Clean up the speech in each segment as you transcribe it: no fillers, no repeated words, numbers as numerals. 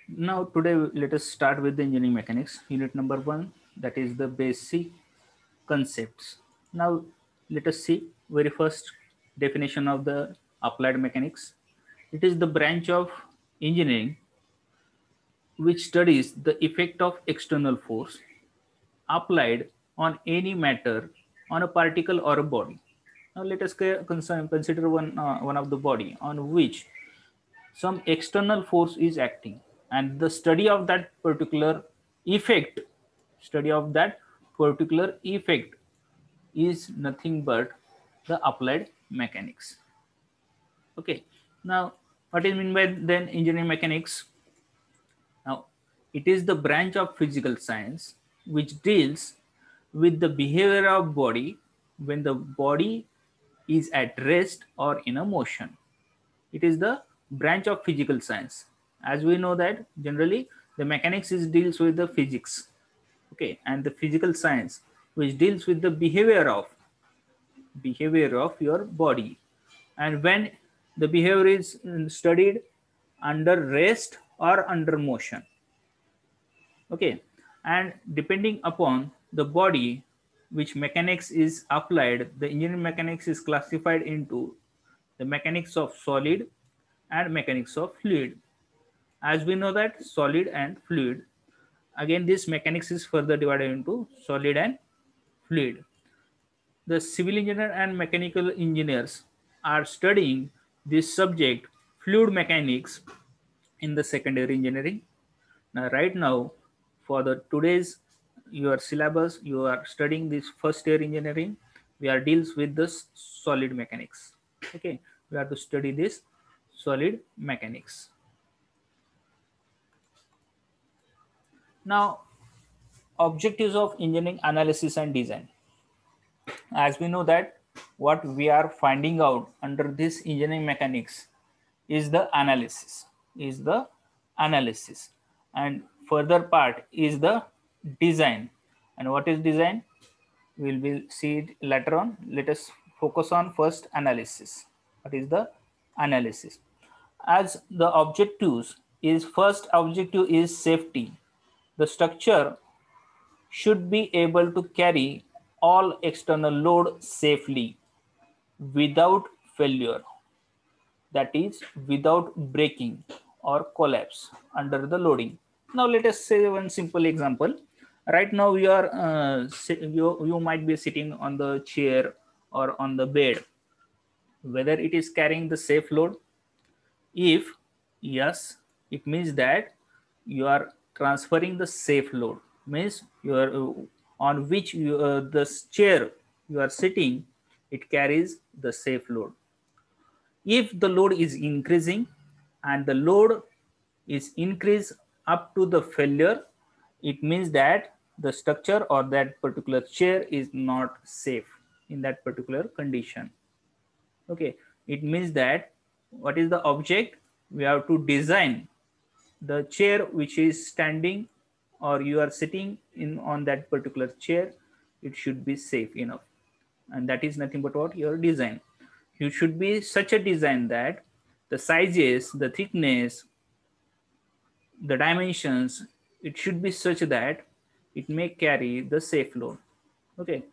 Now today let us start with the engineering mechanics unit number 1, that is the basic concepts. Now let us see very first definition of the applied mechanics. It is the branch of engineering which studies the effect of external force applied on any matter, on a particle or a body. Now let us consider one of the body on which some external force is acting, and the effect study of that particular effect is nothing but the applied mechanics. Okay, now what is mean by then engineering mechanics? Now it is the branch of physical science which deals with the behavior of body when the body is at rest or in a motion. It is the branch of physical science. As we know that generally the mechanics is deals with the physics, okay, and the physical science which deals with the behavior of your body, and when the behavior is studied under rest or under motion. Okay, and depending upon the body which mechanics is applied, the engineering mechanics is classified into the mechanics of solid and mechanics of fluid. As we know that solid and fluid, again this mechanics is further divided into solid and fluid. The civil engineer and mechanical engineers are studying this subject, fluid mechanics, in the secondary engineering. Now right now for the today's your syllabus, you are studying this first year engineering, we are deals with this solid mechanics. Okay, we have to study this solid mechanics. Now objectives of engineering analysis and design. As we know that what we are finding out under this engineering mechanics is the analysis, and further part is the design. And what is design, we will see it later on. Let us focus on first analysis. What is the analysis? As the objectives is, first objective is safety. The structure should be able to carry all external load safely without failure, that is without breaking or collapse under the loading. Now let us say one simple example. Right now you are you might be sitting on the chair or on the bed, whether it is carrying the safe load. If yes, it means that you are transferring the safe load, means you are on which the chair you are sitting, it carries the safe load. If the load is increasing and the load is increased up to the failure, it means that the structure or that particular chair is not safe in that particular condition. Okay, it means that what is the object? We have to design the chair which is standing or you are sitting in on that particular chair, it should be safe enough, and that is nothing but what your design. You should be such a design that the sizes, the thickness, the dimensions, it should be such that it may carry the safe load. Okay,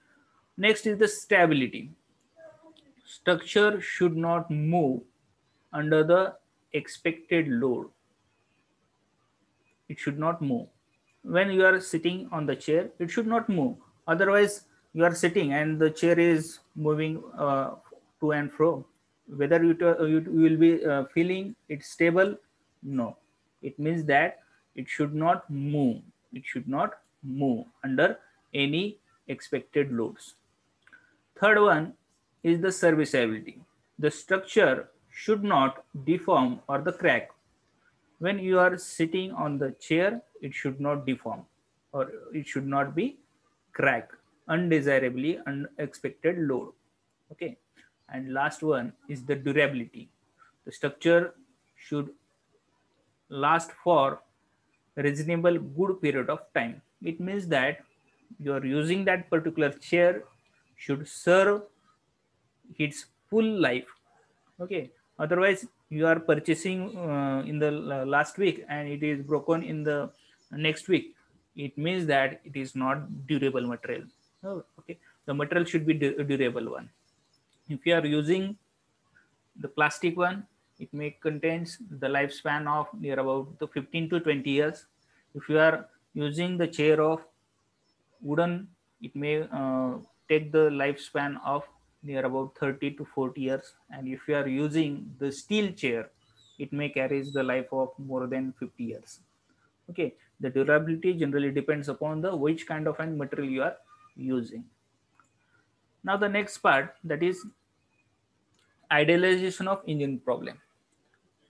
next is the stability. Structure should not move under the expected load. It should not move. When you are sitting on the chair, it should not move. Otherwise, you are sitting and the chair is moving to and fro. Whether you will be feeling it stable? No. It means that it should not move. It should not move under any expected loads. Third one is the serviceability. The structure should not deform or the crack. When you are sitting on the chair, it should not deform or it should not be crack, undesirably unexpected load. Okay, and last one is the durability. The structure should last for a reasonable good period of time. It means that you are using that particular chair should serve its full life. Okay, otherwise you are purchasing in the last week and it is broken in the next week, it means that it is not durable material. Oh, okay, the material should be durable one. If you are using the plastic one, it may contains the lifespan of near about the 15 to 20 years. If you are using the chair of wooden, it may take the lifespan of near about 30 to 40 years. And if you are using the steel chair, it may carries the life of more than 50 years. Okay, the durability generally depends upon the which kind of an material you are using. Now the next part, that is idealization of engine problem.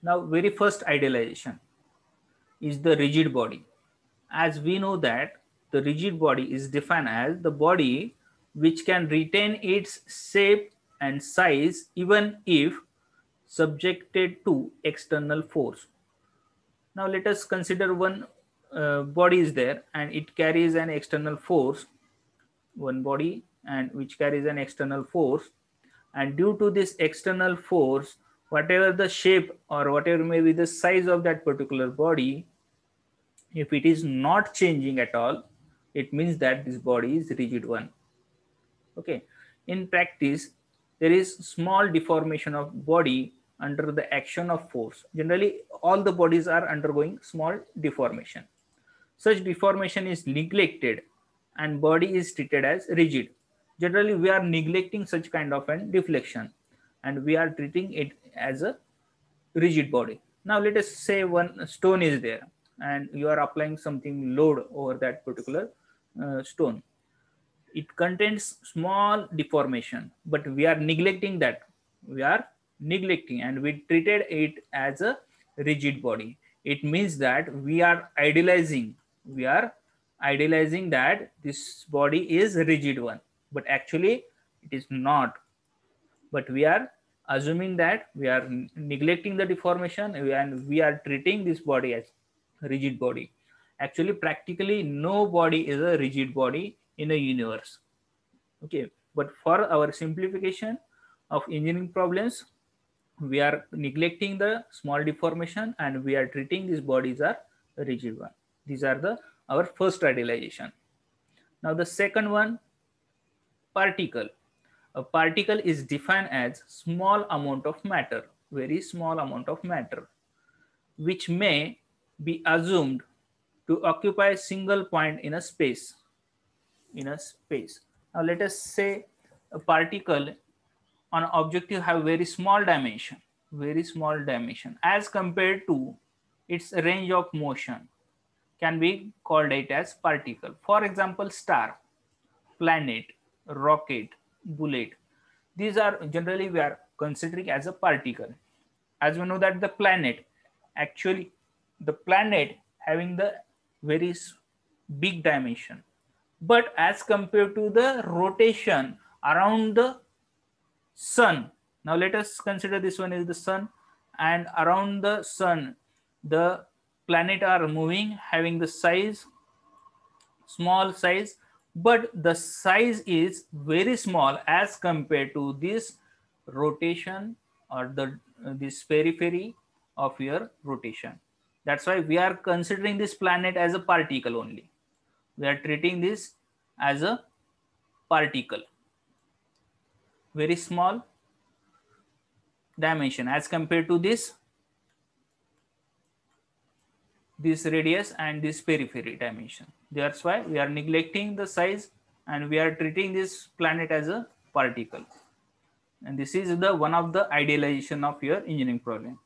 Now very first idealization is the rigid body. As we know that the rigid body is defined as the body which can retain its shape and size even if subjected to external force. Now let us consider one body is there and it carries an external force, one body and which carries an external force, and due to this external force, whatever the shape or whatever may be the size of that particular body, if it is not changing at all, it means that this body is rigid one. Okay, in practice there is small deformation of body under the action of force. Generally all the bodies are undergoing small deformation. Such deformation is neglected and body is treated as rigid. Generally we are neglecting such kind of an deflection and we are treating it as a rigid body. Now let us say one stone is there and you are applying something load over that particular stone. It contains small deformation, but we are neglecting that. We are neglecting and we treated it as a rigid body. It means that we are idealizing. We are idealizing that this body is a rigid one, but actually it is not. But we are assuming that we are neglecting the deformation and we are treating this body as rigid body. Actually practically no body is a rigid body in a universe. Okay, but for our simplification of engineering problems, we are neglecting the small deformation and we are treating these bodies are rigid one. These are the our first idealization. Now the second one, particle. A particle is defined as small amount of matter, very small amount of matter, which may be assumed to occupy a single point in a space. Now let us say a particle on objective have very small dimension as compared to its range of motion can be called it as particle. For example, star, planet, rocket, bullet. These are generally we are considering as a particle. As we know that the planet, actually the planet having the very big dimension, but as compared to the rotation around the sun, now let us consider this one is the sun, and around the sun the planet are moving having the size, small size, but the size is very small as compared to this rotation or the this periphery of your rotation. That's why we are considering this planet as a particle only. We are treating this as a particle, very small dimension as compared to this radius and this periphery dimension. That's why we are neglecting the size and we are treating this planet as a particle. And this is the one of the idealization of your engineering problem.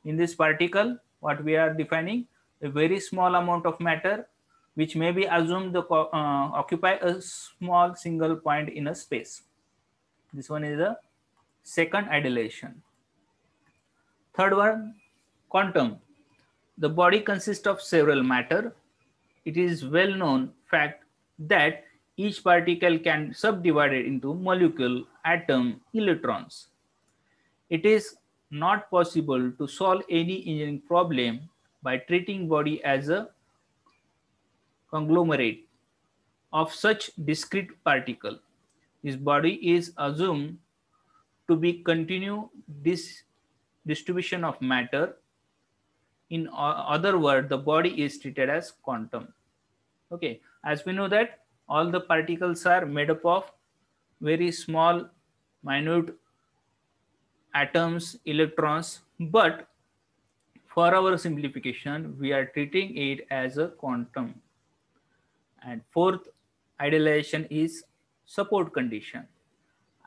In this particle, what we are defining, a very small amount of matter which may be assumed to occupy a small single point in a space. This one is the second idealization. Third one, quantum. The body consists of several matter. It is well known fact that each particle can subdivide into molecule, atom, electrons. It is not possible to solve any engineering problem by treating body as a conglomerate of such discrete particle. This body is assumed to be continue distribution of matter. In other words, the body is treated as quantum. Okay, as we know that all the particles are made up of very small, minute atoms, electrons, but for our simplification, we are treating it as a quantum. And fourth idealization is support condition.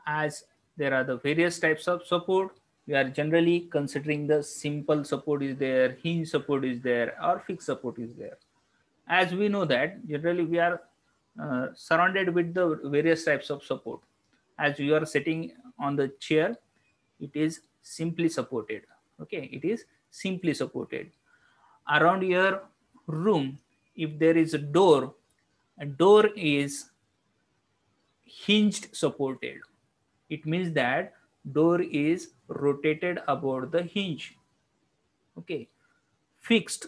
As there are the various types of support, we are generally considering the simple support is there, hinge support is there, or fixed support is there. As we know that generally we are surrounded with the various types of support. As you are sitting on the chair, it is simply supported. Okay, it is simply supported. Around your room, if there is a door is hinged supported. It means that door is rotated about the hinge. Okay, fixed,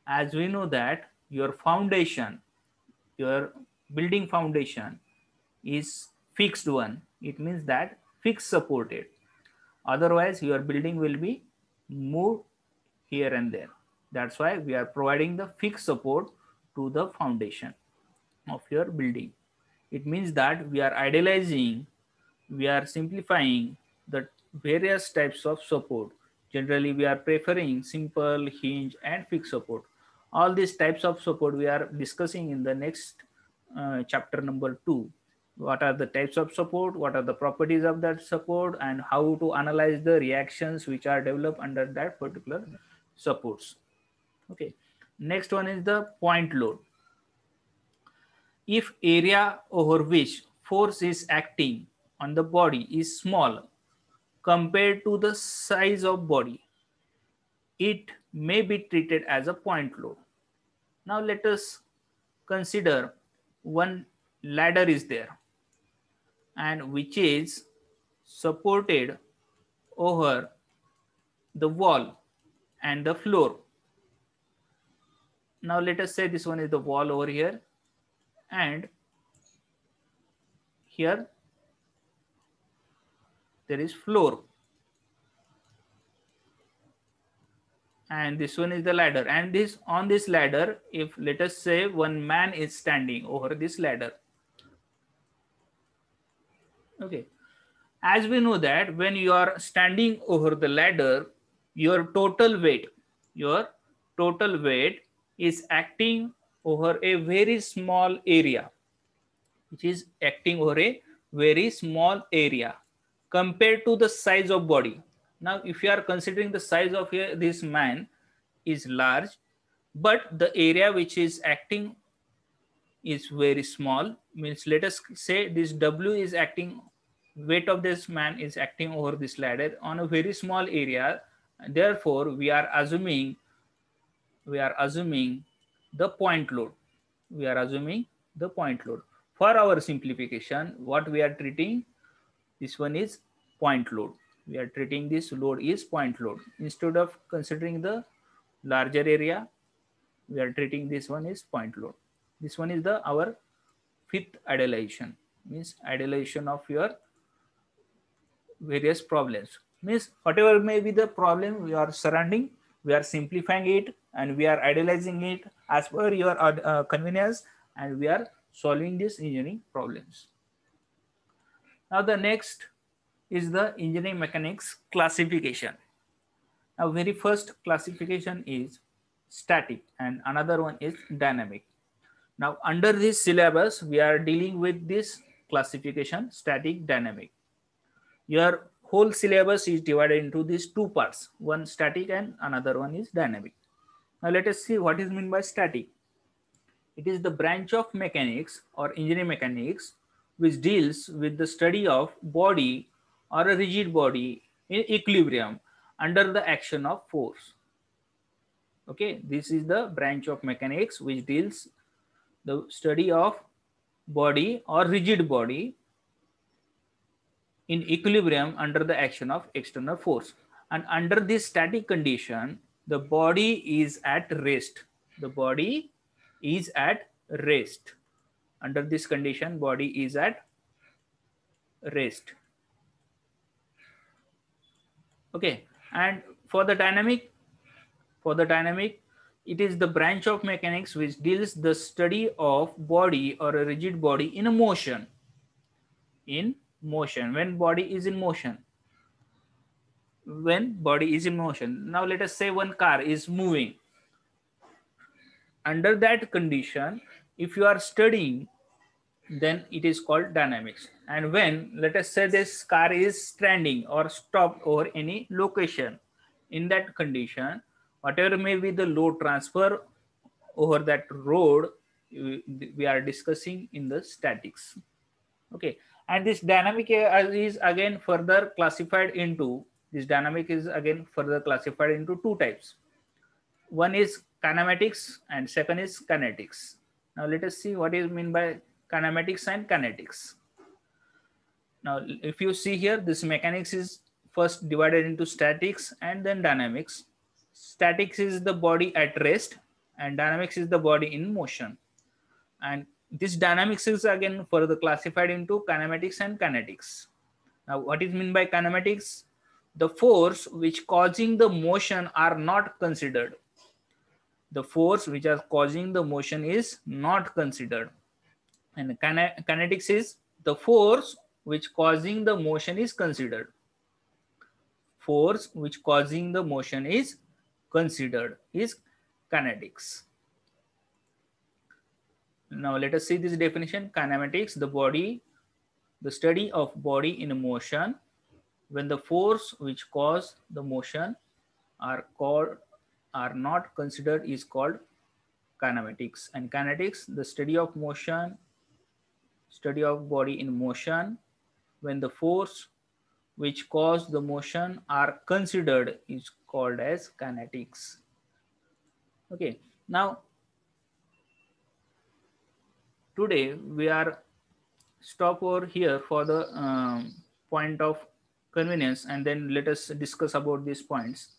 as we know that your foundation, your building foundation is fixed one. It means that fixed supported. Otherwise your building will be moved here and there. That's why we are providing the fixed support to the foundation of your building. It means that we are idealizing, we are simplifying the various types of support. Generally, we are preferring simple, hinge, and fixed support. All these types of support we are discussing in the next chapter number 2. What are the types of support, what are the properties of that support, and how to analyze the reactions which are developed under that particular supports. Okay. Next one is the point load. If area over which force is acting on the body is small compared to the size of body, it may be treated as a point load. Now let us consider one ladder is there and which is supported over the wall and the floor. Now let us say this one is the wall over here, and here there is floor, and this one is the ladder. And this on this ladder, if let us say one man is standing over this ladder. Okay, as we know that when you are standing over the ladder, your total weight is acting over a very small area, which is acting over a very small area compared to the size of body. Now if you are considering the size of this man is large, but the area which is acting is very small, means let us say this W is acting, weight of this man is acting over this ladder on a very small area. Therefore we are assuming the point load. We are assuming the point load. For our simplification, what we are treating, this one is point load. We are treating this load is point load. Instead of considering the larger area, we are treating this one is point load. This one is the our fifth idealization, means idealization of your various problems. Means whatever may be the problem we are surrounding, we are simplifying it and we are idealizing it as per your convenience, and we are solving these engineering problems. Now the next is the engineering mechanics classification. Now very first classification is static and another one is dynamic. Now under this syllabus we are dealing with this classification, static, dynamic. Your whole syllabus is divided into these two parts, one static and another one is dynamic. Now let us see what is meant by static. It is the branch of mechanics or engineering mechanics which deals with the study of body or a rigid body in equilibrium under the action of force. Okay, this is the branch of mechanics which deals the study of body or rigid body in equilibrium under the action of external force. And under this static condition, the body is at rest. The body is at rest. Under this condition, body is at rest. Okay. And for the dynamic, it is the branch of mechanics which deals the study of body or a rigid body in a motion. In motion, when body is in motion. When body is in motion. Now let us say one car is moving. Under that condition, if you are studying, then it is called dynamics. And when, let us say, this car is standing or stopped over any location, in that condition, whatever may be the load transfer over that road, we are discussing in the statics. Okay, and this dynamic is again further classified into, two types. One is kinematics and second is kinetics. Now let us see what is meant by kinematics and kinetics. Now if you see here, this mechanics is first divided into statics and then dynamics. Statics is the body at rest and dynamics is the body in motion. And this dynamics is again further classified into kinematics and kinetics. Now what is meant by kinematics? The force which causing the motion are not considered. The force which are causing the motion is not considered. And kinetics is the force which causing the motion is considered. Force which causing the motion is considered is kinetics. Now let us see this definition. Kinematics, the study of body in motion when the force which cause the motion are not considered is called kinematics. And kinetics, the study of body in motion when the force which cause the motion are considered is called as kinetics. Okay, now today we are stop over here for the point of convenience, and then let us discuss about these points.